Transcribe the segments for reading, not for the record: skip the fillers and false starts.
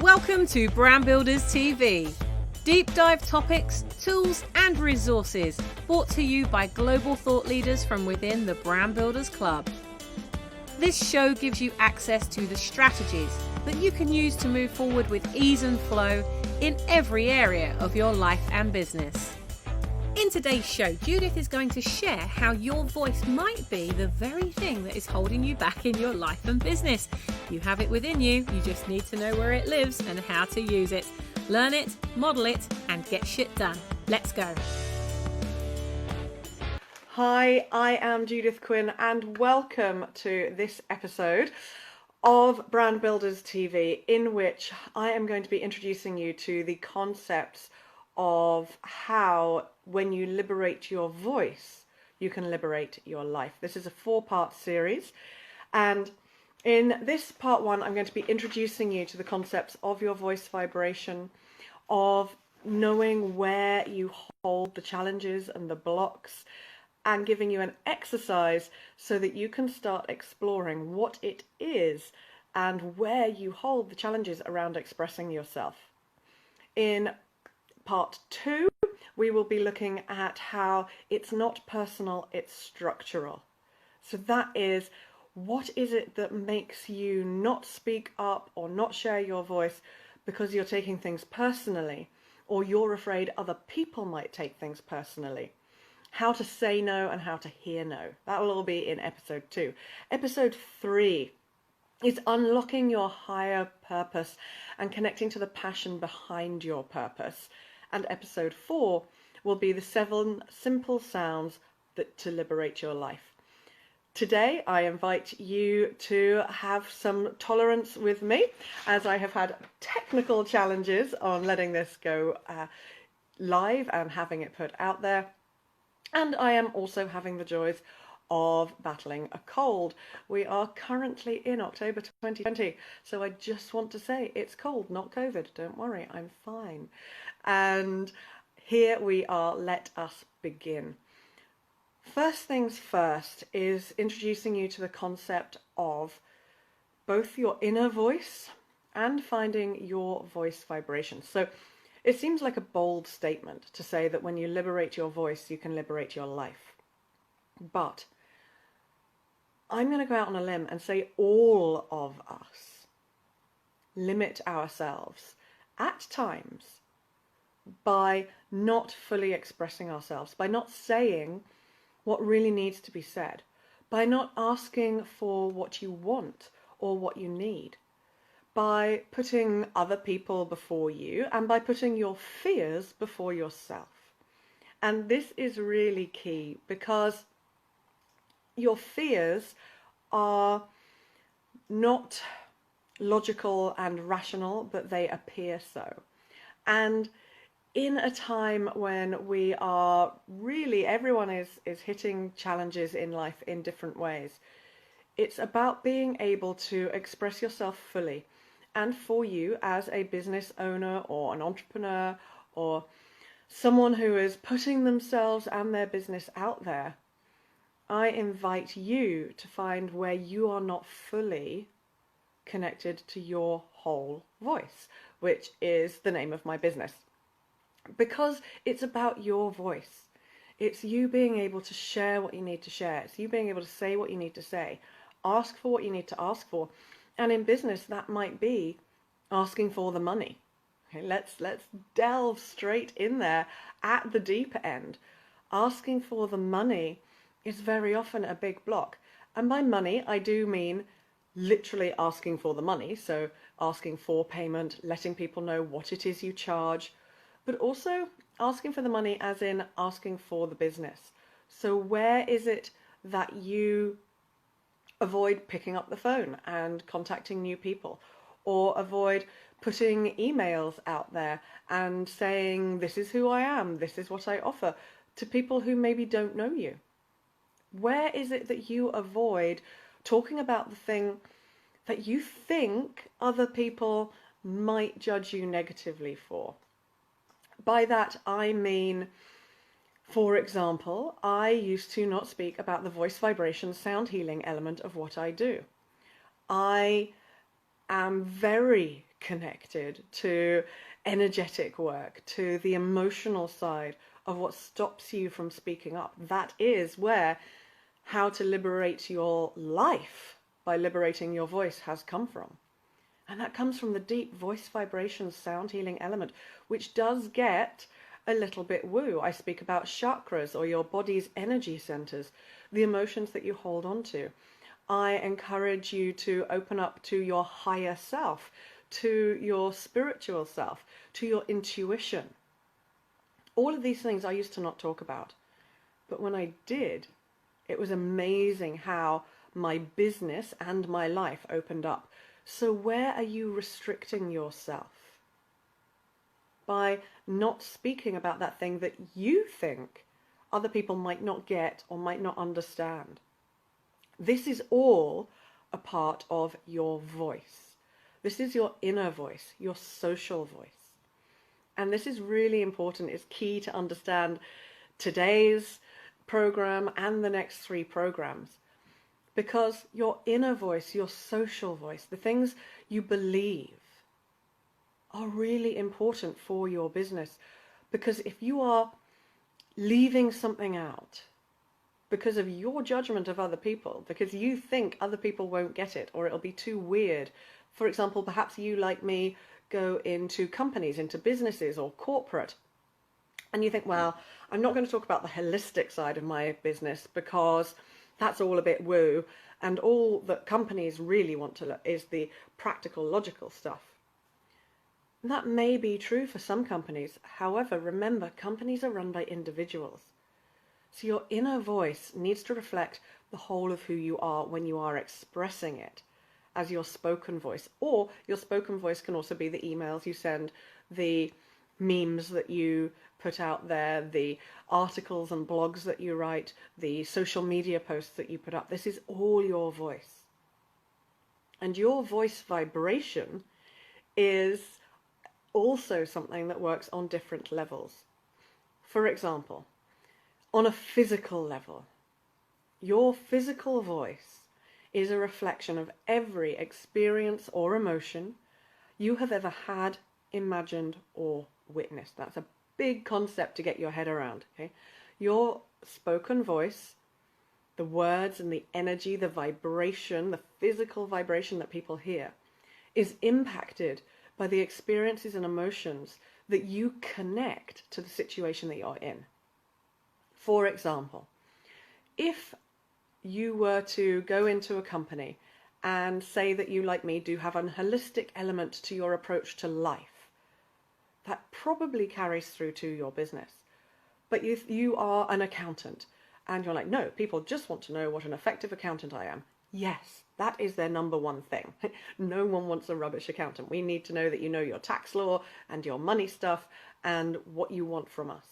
Welcome to Brand Builders TV. Deep dive topics, tools and resources brought to you by global thought leaders from within the Brand Builders Club. This show gives you access to the strategies that you can use to move forward with ease and flow in every area of your life and business. In today's show, Judith is going to share how your voice might be the very thing that is holding you back in your life and business. You have it within you just need to know where it lives and how to use it. Learn it, model it, and get shit done. Let's go. Hi, I am Judith Quin and welcome to this episode of Brand Builders TV, in which I am going to be introducing you to the concepts of how, when you liberate your voice, you can liberate your life. This is a 4-part series, and in this part 1, I'm going to be introducing you to the concepts of your voice vibration, of knowing where you hold the challenges and the blocks, and giving you an exercise so that you can start exploring what it is and where you hold the challenges around expressing yourself. In Part 2, we will be looking at how it's not personal, it's structural. So that is, what is it that makes you not speak up or not share your voice because you're taking things personally, or you're afraid other people might take things personally? How to say no and how to hear no. That will all be in episode 2. Episode 3 is unlocking your higher purpose and connecting to the passion behind your purpose. And episode 4 will be the 7 simple sounds to liberate your life. Today, I invite you to have some tolerance with me, as I have had technical challenges on letting this go live and having it put out there. And I am also having the joys of battling a cold. We are currently in October 2020, so I just want to say it's cold, not COVID. Don't worry, I'm fine. And here we are, let us begin. First things first is introducing you to the concept of both your inner voice and finding your voice vibration. So it seems like a bold statement to say that when you liberate your voice, you can liberate your life. But I'm going to go out on a limb and say all of us limit ourselves at times by not fully expressing ourselves, by not saying what really needs to be said, by not asking for what you want or what you need, by putting other people before you, and by putting your fears before yourself. And this is really key, because your fears are not logical and rational, but they appear so. And in a time when we are really, everyone is hitting challenges in life in different ways, it's about being able to express yourself fully. And for you as a business owner or an entrepreneur or someone who is putting themselves and their business out there, I invite you to find where you are not fully connected to your whole voice, which is the name of my business. Because it's about your voice. It's you being able to share what you need to share. It's you being able to say what you need to say. Ask for what you need to ask for. And in business, that might be asking for the money. Okay, let's delve straight in there at the deep end. Asking for the money is very often a big block. And by money, I do mean literally asking for the money. So asking for payment, letting people know what it is you charge, but also asking for the money as in asking for the business. So where is it that you avoid picking up the phone and contacting new people, or avoid putting emails out there and saying, this is who I am, this is what I offer, to people who maybe don't know you? Where is it that you avoid talking about the thing that you think other people might judge you negatively for? By that I mean, for example, I used to not speak about the voice vibration sound healing element of what I do. I am very connected to energetic work, to the emotional side of what stops you from speaking up. That is where how to liberate your life by liberating your voice has come from. And that comes from the deep voice vibration sound healing element, which does get a little bit woo. I speak about chakras, or your body's energy centers, the emotions that you hold on to. I encourage you to open up to your higher self, to your spiritual self, to your intuition. All of these things I used to not talk about. But when I did, it was amazing how my business and my life opened up. So where are you restricting yourself? By not speaking about that thing that you think other people might not get or might not understand. This is all a part of your voice. This is your inner voice, your social voice. And this is really important. It's key to understand today's program and the next 3 programs. Because your inner voice, your social voice, the things you believe are really important for your business. Because if you are leaving something out because of your judgment of other people, because you think other people won't get it or it'll be too weird. For example, perhaps you, like me, go into companies, into businesses or corporate, and you think, well, I'm not going to talk about the holistic side of my business because that's all a bit woo, and all that companies really want to look is the practical, logical stuff. And that may be true for some companies. However, remember, companies are run by individuals. So your inner voice needs to reflect the whole of who you are when you are expressing it as your spoken voice. Or your spoken voice can also be the emails you send, the memes that you put out there, the articles and blogs that you write, the social media posts that you put up. This is all your voice. And your voice vibration is also something that works on different levels. For example, on a physical level, your physical voice is a reflection of every experience or emotion you have ever had, imagined, or witnessed. That's a big concept to get your head around. Okay? Your spoken voice, the words and the energy, the vibration, the physical vibration that people hear, is impacted by the experiences and emotions that you connect to the situation that you're in. For example, if you were to go into a company and say that you, like me, do have a holistic element to your approach to life, that probably carries through to your business. But if you are an accountant and you're like, no, people just want to know what an effective accountant I am. Yes, that is their number one thing. No one wants a rubbish accountant. We need to know that you know your tax law and your money stuff and what you want from us.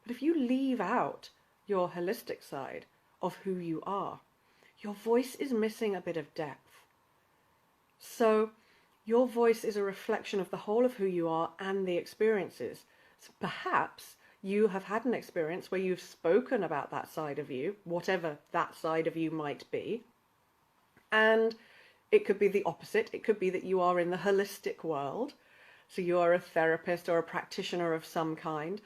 But if you leave out your holistic side of who you are, your voice is missing a bit of depth. So your voice is a reflection of the whole of who you are and the experiences. So perhaps you have had an experience where you've spoken about that side of you, whatever that side of you might be, and it could be the opposite. It could be that you are in the holistic world, so you are a therapist or a practitioner of some kind,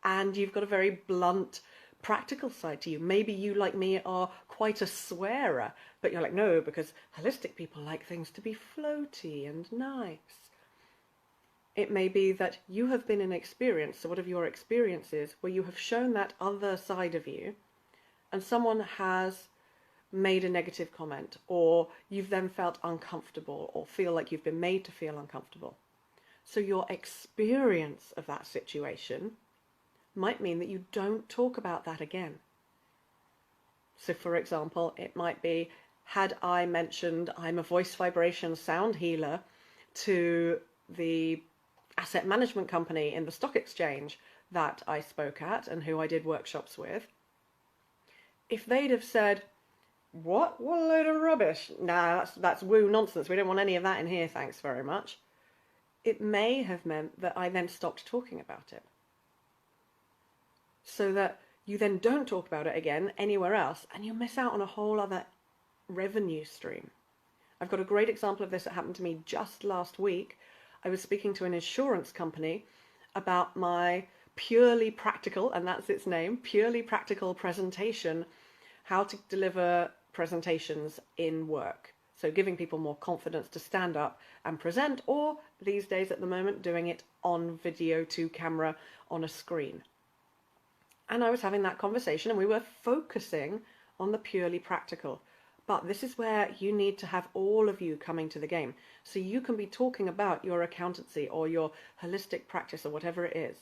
and you've got a very blunt, practical side to you. Maybe you, like me, are quite a swearer, but you're like, no, because holistic people like things to be floaty and nice. It may be that you have been in an experience, so what of your experiences, where you have shown that other side of you, and someone has made a negative comment, or you've then felt uncomfortable, or feel like you've been made to feel uncomfortable. So your experience of that situation might mean that you don't talk about that again. So for example, it might be, had I mentioned I'm a voice vibration sound healer to the asset management company in the stock exchange that I spoke at and who I did workshops with, if they'd have said, what a load of rubbish, nah, that's woo nonsense, we don't want any of that in here, thanks very much, it may have meant that I then stopped talking about it. So that you then don't talk about it again anywhere else, and you miss out on a whole other revenue stream. I've got a great example of this that happened to me just last week. I was speaking to an insurance company about my purely practical, and that's its name, purely practical presentation, how to deliver presentations in work. So giving people more confidence to stand up and present, or these days at the moment, doing it on video to camera on a screen. And I was having that conversation and we were focusing on the purely practical. But this is where you need to have all of you coming to the game. So you can be talking about your accountancy or your holistic practice or whatever it is,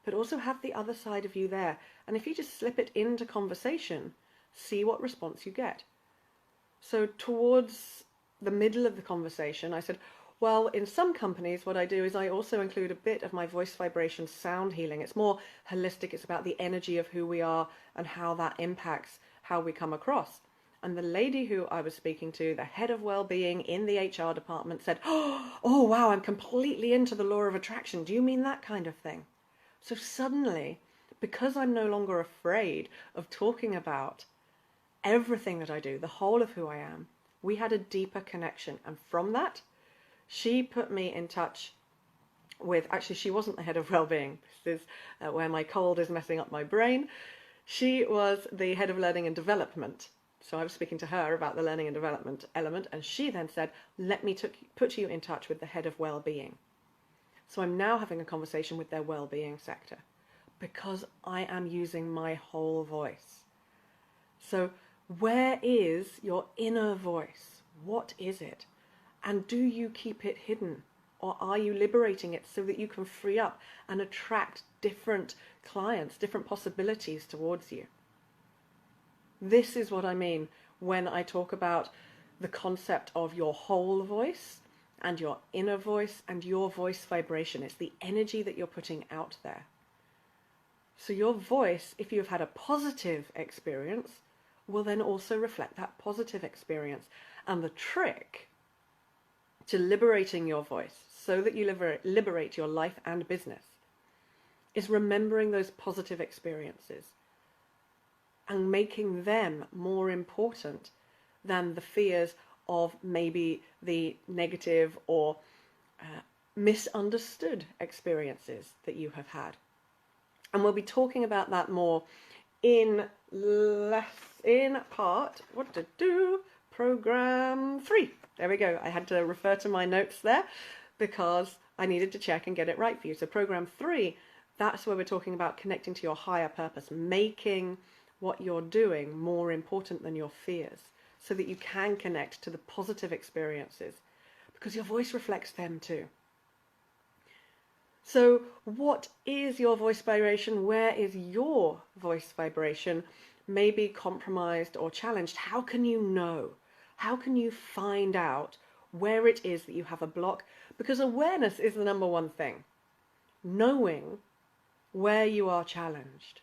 but also have the other side of you there. And if you just slip it into conversation, see what response you get. So towards the middle of the conversation, I said, well, in some companies, what I do is I also include a bit of my voice vibration sound healing. It's more holistic. It's about the energy of who we are and how that impacts how we come across. And the lady who I was speaking to, the head of well-being in the HR department, said, oh, wow, I'm completely into the law of attraction. Do you mean that kind of thing? So suddenly, because I'm no longer afraid of talking about everything that I do, the whole of who I am, we had a deeper connection. And from that, she put me in touch with, actually, she wasn't the head of well-being. This is where my cold is messing up my brain. She was the head of learning and development. So I was speaking to her about the learning and development element, and she then said, let me put you in touch with the head of well-being. So I'm now having a conversation with their well-being sector because I am using my whole voice. So where is your inner voice? What is it? And do you keep it hidden? Or are you liberating it so that you can free up and attract different clients, different possibilities towards you? This is what I mean when I talk about the concept of your whole voice and your inner voice and your voice vibration. It's the energy that you're putting out there. So your voice, if you've had a positive experience, will then also reflect that positive experience. And the trick to liberating your voice so that you liberate your life and business is remembering those positive experiences and making them more important than the fears of maybe the negative or misunderstood experiences that you have had. And we'll be talking about that more in program 3. There we go. I had to refer to my notes there because I needed to check and get it right for you. So program 3, that's where we're talking about connecting to your higher purpose, making what you're doing more important than your fears so that you can connect to the positive experiences because your voice reflects them too. So what is your voice vibration? Where is your voice vibration maybe compromised or challenged? How can you know? How can you find out where it is that you have a block? Because awareness is the number one thing. Knowing where you are challenged.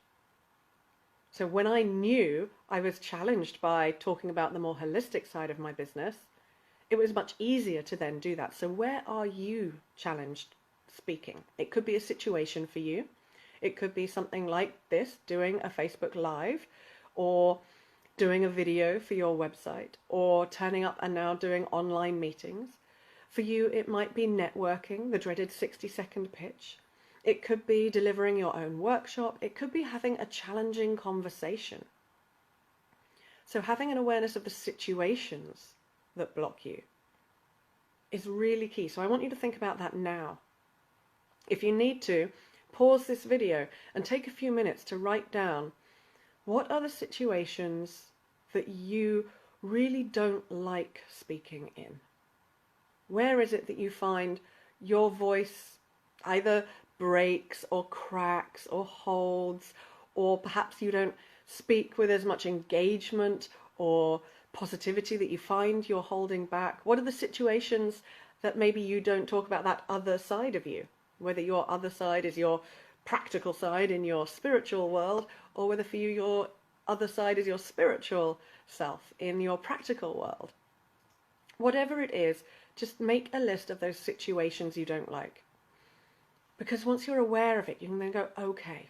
So when I knew I was challenged by talking about the more holistic side of my business, it was much easier to then do that. So where are you challenged speaking? It could be a situation for you. It could be something like this, doing a Facebook Live, or doing a video for your website, or turning up and now doing online meetings. For you, it might be networking, the dreaded 60-second pitch. It could be delivering your own workshop. It could be having a challenging conversation. So having an awareness of the situations that block you is really key. So I want you to think about that now. If you need to, pause this video and take a few minutes to write down what are the situations that you really don't like speaking in. Where is it that you find your voice either breaks or cracks or holds, or perhaps you don't speak with as much engagement or positivity that you find you're holding back? What are the situations that maybe you don't talk about that other side of you? Whether your other side is your practical side in your spiritual world, or whether for you your other side is your spiritual self in your practical world. Whatever it is, just make a list of those situations you don't like. Because once you're aware of it, you can then go, okay,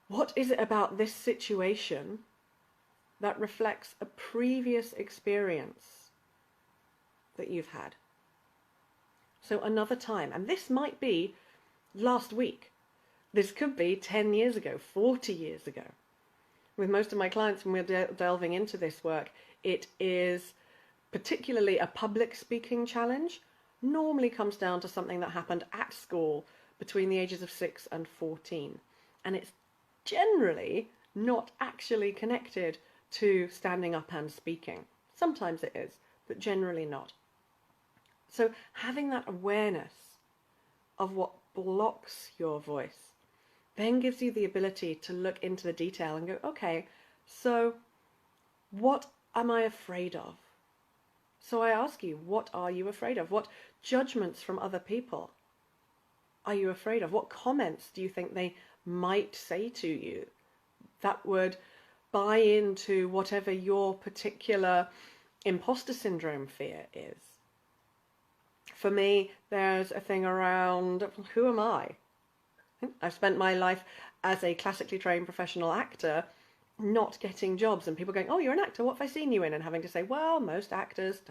what is it about this situation that reflects a previous experience that you've had. So another time, and this might be last week. This could be 10 years ago, 40 years ago. With most of my clients, when we're delving into this work, it is particularly a public speaking challenge. Normally comes down to something that happened at school between the ages of 6 and 14. And it's generally not actually connected to standing up and speaking. Sometimes it is, but generally not. So having that awareness of what blocks your voice then gives you the ability to look into the detail and go, okay, so what am I afraid of? So I ask you, what are you afraid of? What judgments from other people are you afraid of? What comments do you think they might say to you that would buy into whatever your particular imposter syndrome fear is? For me, there's a thing around, who am I? I've spent my life as a classically trained professional actor not getting jobs, and people going, oh, you're an actor, what have I seen you in? And having to say, well, most actors,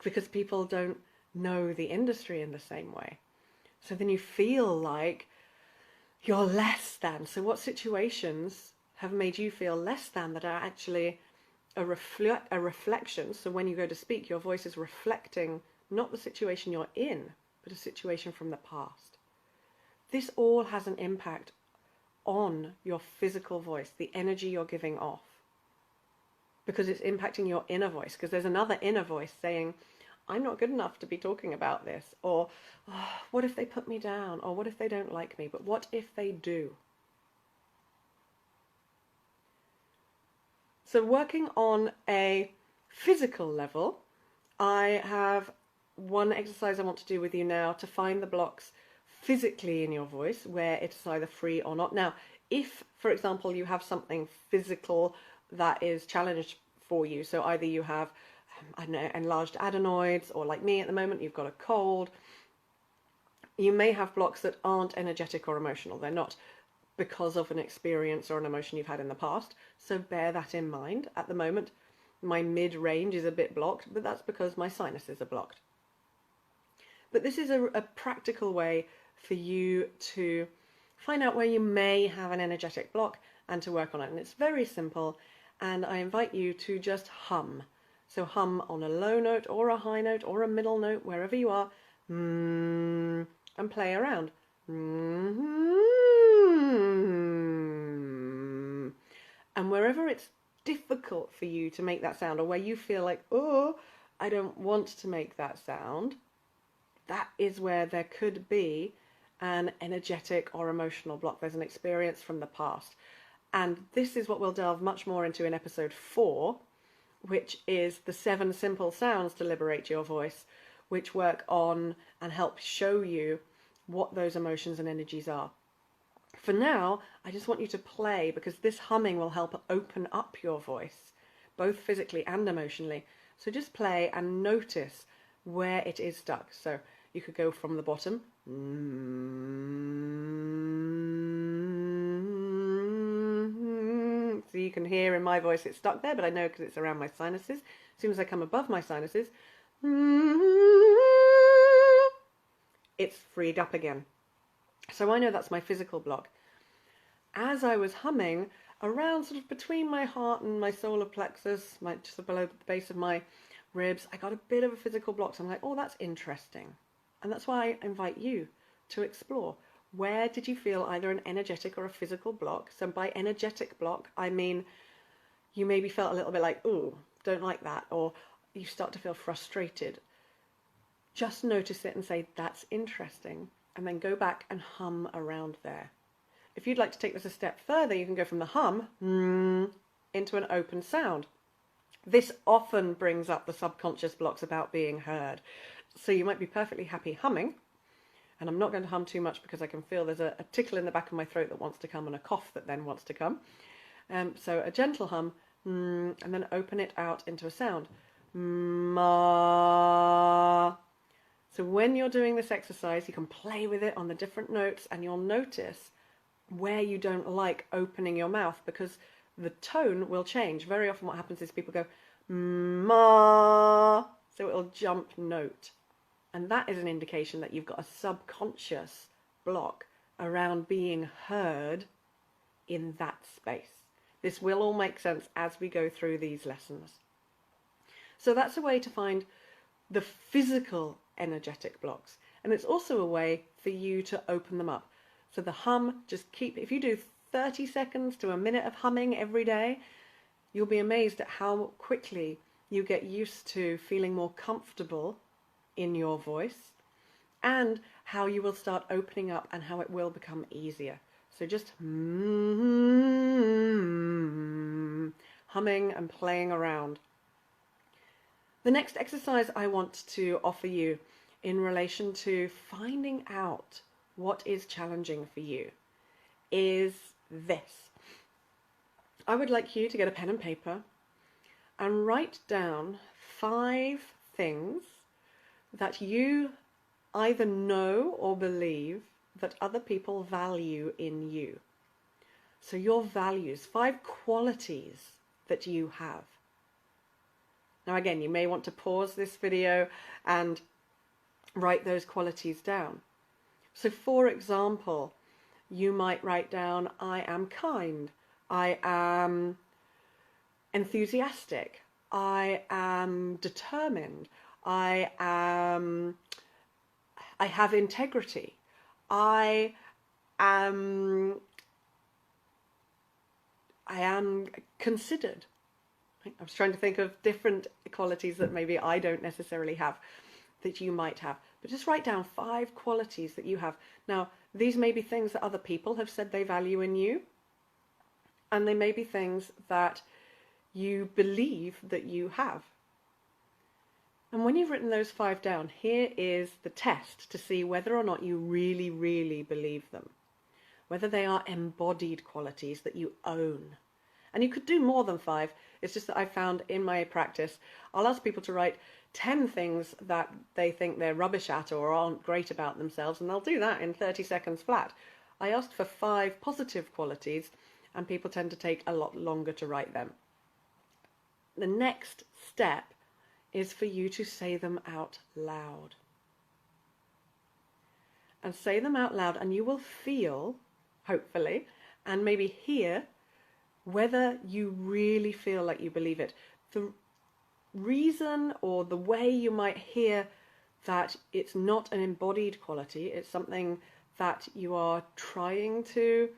because people don't know the industry in the same way. So then you feel like you're less than. So what situations have made you feel less than that are actually a reflection? So when you go to speak, your voice is reflecting not the situation you're in, but a situation from the past. This all has an impact on your physical voice, the energy you're giving off, because it's impacting your inner voice, because there's another inner voice saying, I'm not good enough to be talking about this, or oh, what if they put me down, or what if they don't like me, but what if they do? So working on a physical level, I have one exercise I want to do with you now to find the blocks physically in your voice where it's either free or not. Now, if, for example, you have something physical that is challenged for you, so either you have, I don't know, enlarged adenoids, or like me at the moment, you've got a cold, you may have blocks that aren't energetic or emotional. They're not because of an experience or an emotion you've had in the past, so bear that in mind. At the moment, my mid-range is a bit blocked, but that's because my sinuses are blocked. But this is a practical way for you to find out where you may have an energetic block and to work on it. And it's very simple, and I invite you to just hum. So hum on a low note or a high note or a middle note, wherever you are, and play around. And wherever it's difficult for you to make that sound, or where you feel like, oh, I don't want to make that sound, that is where there could be an energetic or emotional block. There's an experience from the past. And this is what we'll delve much more into in episode 4, which is the 7 simple sounds to liberate your voice, which work on and help show you what those emotions and energies are. For now, I just want you to play, because this humming will help open up your voice, both physically and emotionally. So just play and notice where it is stuck. So you could go from the bottom. So you can hear in my voice it's stuck there, but I know because it's around my sinuses. As soon as I come above my sinuses, it's freed up again. So I know that's my physical block. As I was humming, around sort of between my heart and my solar plexus, just below the base of my ribs, I got a bit of a physical block. So I'm like, oh, that's interesting. And that's why I invite you to explore. Where did you feel either an energetic or a physical block? So by energetic block, I mean you maybe felt a little bit like, ooh, don't like that, or you start to feel frustrated. Just notice it and say, that's interesting, and then go back and hum around there. If you'd like to take this a step further, you can go from the hum into an open sound. This often brings up the subconscious blocks about being heard. So you might be perfectly happy humming, and I'm not going to hum too much because I can feel there's a tickle in the back of my throat that wants to come and a cough that then wants to come. So a gentle hum, and then open it out into a sound. Ma. So when you're doing this exercise, you can play with it on the different notes, and you'll notice where you don't like opening your mouth, because the tone will change. Very often what happens is people go, ma. it'll jump note. And that is an indication that you've got a subconscious block around being heard in that space. This will all make sense as we go through these lessons. So that's a way to find the physical energetic blocks. And it's also a way for you to open them up. So the hum, just keep, if you do 30 seconds to a minute of humming every day, you'll be amazed at how quickly you get used to feeling more comfortable in your voice, and how you will start opening up and how it will become easier. So just humming and playing around. The next exercise I want to offer you in relation to finding out what is challenging for you is this. I would like you to get a pen and paper and write down 5 things that you either know or believe that other people value in you. So your values, 5 qualities that you have. Now again, you may want to pause this video and write those qualities down. So for example, you might write down, I am kind, I am enthusiastic, I am determined, I have integrity, I am considered. I was trying to think of different qualities that maybe I don't necessarily have that you might have. But just write down 5 qualities that you have. Now, these may be things that other people have said they value in you, and they may be things that you believe that you have. And when you've written those 5 down, here is the test to see whether or not you really, really believe them. Whether they are embodied qualities that you own. And you could do more than 5. It's just that I found in my practice, I'll ask people to write 10 things that they think they're rubbish at or aren't great about themselves, and they'll do that in 30 seconds flat. I asked for 5 positive qualities, and people tend to take a lot longer to write them. The next step is for you to say them out loud. And say them out loud, and you will feel, hopefully, and maybe hear whether you really feel like you believe it. The reason or the way you might hear that it's not an embodied quality, it's something that you are trying to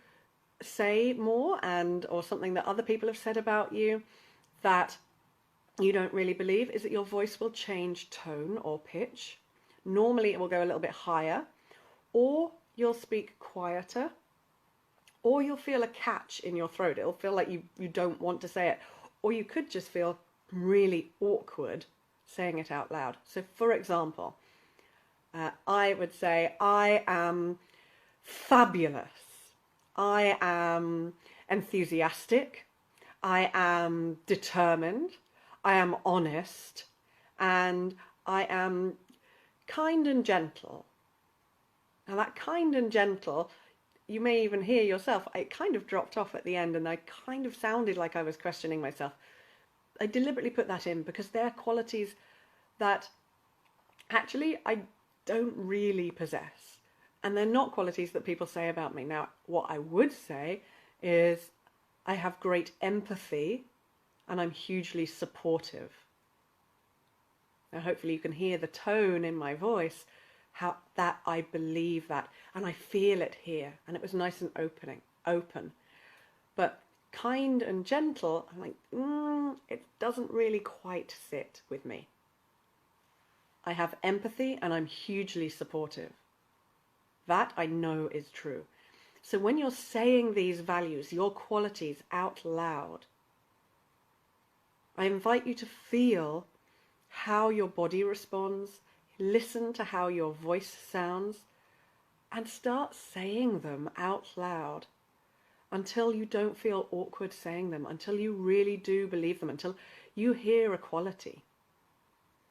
say more, and or something that other people have said about you that you don't really believe, is that your voice will change tone or pitch. Normally it will go a little bit higher, or you'll speak quieter, or you'll feel a catch in your throat. It'll feel like you don't want to say it, or you could just feel really awkward saying it out loud. So for example, I would say, I am fabulous, I am enthusiastic, I am determined, I am honest, and I am kind and gentle. Now that kind and gentle, you may even hear yourself, it kind of dropped off at the end, and I kind of sounded like I was questioning myself. I deliberately put that in because they're qualities that actually I don't really possess. And they're not qualities that people say about me. Now, what I would say is I have great empathy and I'm hugely supportive. Now, hopefully you can hear the tone in my voice, how that I believe that, and I feel it here. And it was nice and open. But kind and gentle, I'm like, it doesn't really quite sit with me. I have empathy and I'm hugely supportive. That I know is true. So when you're saying these values, your qualities out loud, I invite you to feel how your body responds, listen to how your voice sounds, and start saying them out loud until you don't feel awkward saying them, until you really do believe them, until you hear a quality.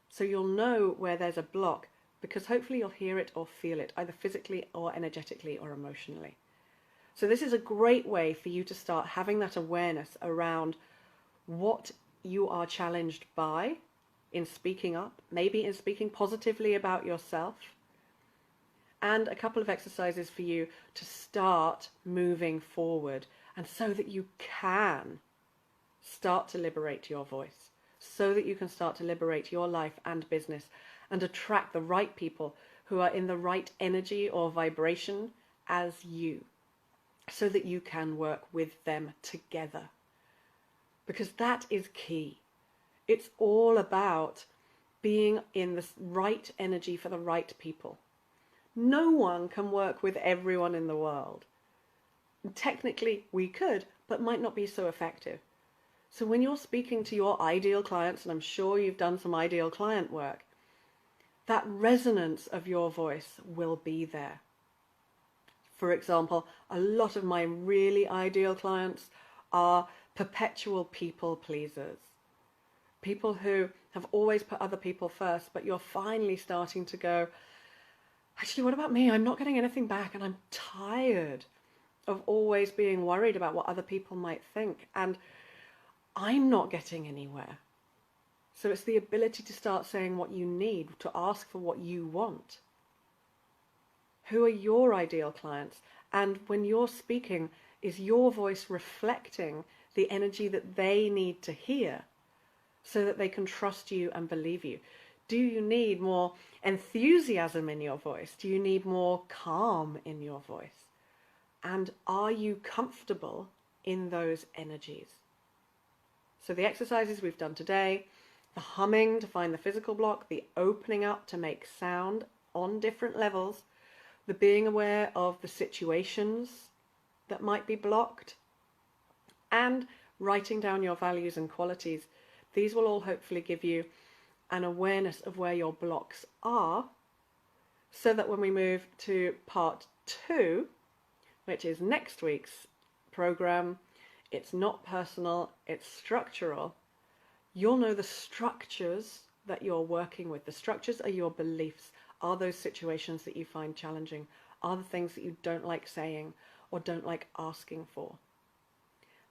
So you'll know where there's a block, because hopefully you'll hear it or feel it, either physically or energetically or emotionally. So this is a great way for you to start having that awareness around what you are challenged by in speaking up, maybe in speaking positively about yourself, and a couple of exercises for you to start moving forward, and so that you can start to liberate your voice, so that you can start to liberate your life and business and attract the right people who are in the right energy or vibration as you, so that you can work with them together. Because that is key. It's all about being in the right energy for the right people. No one can work with everyone in the world. Technically, we could, but might not be so effective. So when you're speaking to your ideal clients, and I'm sure you've done some ideal client work, that resonance of your voice will be there. For example, a lot of my really ideal clients are perpetual people pleasers. People who have always put other people first, but you're finally starting to go, actually, what about me? I'm not getting anything back, and I'm tired of always being worried about what other people might think, and I'm not getting anywhere. So it's the ability to start saying what you need, to ask for what you want. Who are your ideal clients? And when you're speaking, is your voice reflecting the energy that they need to hear so that they can trust you and believe you? Do you need more enthusiasm in your voice? Do you need more calm in your voice? And are you comfortable in those energies? So the exercises we've done today, the humming to find the physical block, the opening up to make sound on different levels, the being aware of the situations that might be blocked, and writing down your values and qualities. These will all hopefully give you an awareness of where your blocks are, so that when we move to part 2, which is next week's program, it's not personal, it's structural. You'll know the structures that you're working with. The structures are your beliefs. Are those situations that you find challenging? Are the things that you don't like saying or don't like asking for?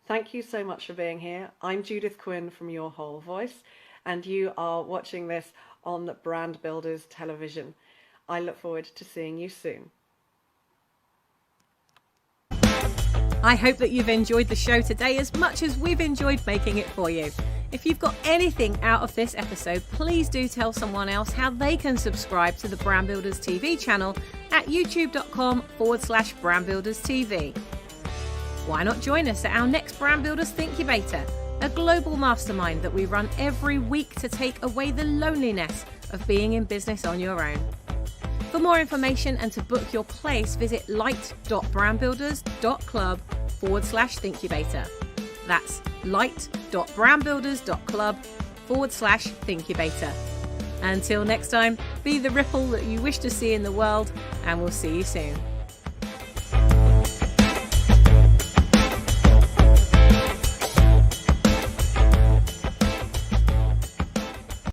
Thank you so much for being here. I'm Judith Quin from Your Whole Voice, and you are watching this on Brand Builders Television. I look forward to seeing you soon. I hope that you've enjoyed the show today as much as we've enjoyed making it for you. If you've got anything out of this episode, please do tell someone else how they can subscribe to the Brand Builders TV channel at youtube.com/brandbuilderstv. Why not join us at our next Brand Builders Thinkubator, a global mastermind that we run every week to take away the loneliness of being in business on your own. For more information and to book your place, visit light.brandbuilders.club/Thinkubator. That's light.brandbuilders.club/Thinkubator. Until next time, be the ripple that you wish to see in the world, and we'll see you soon.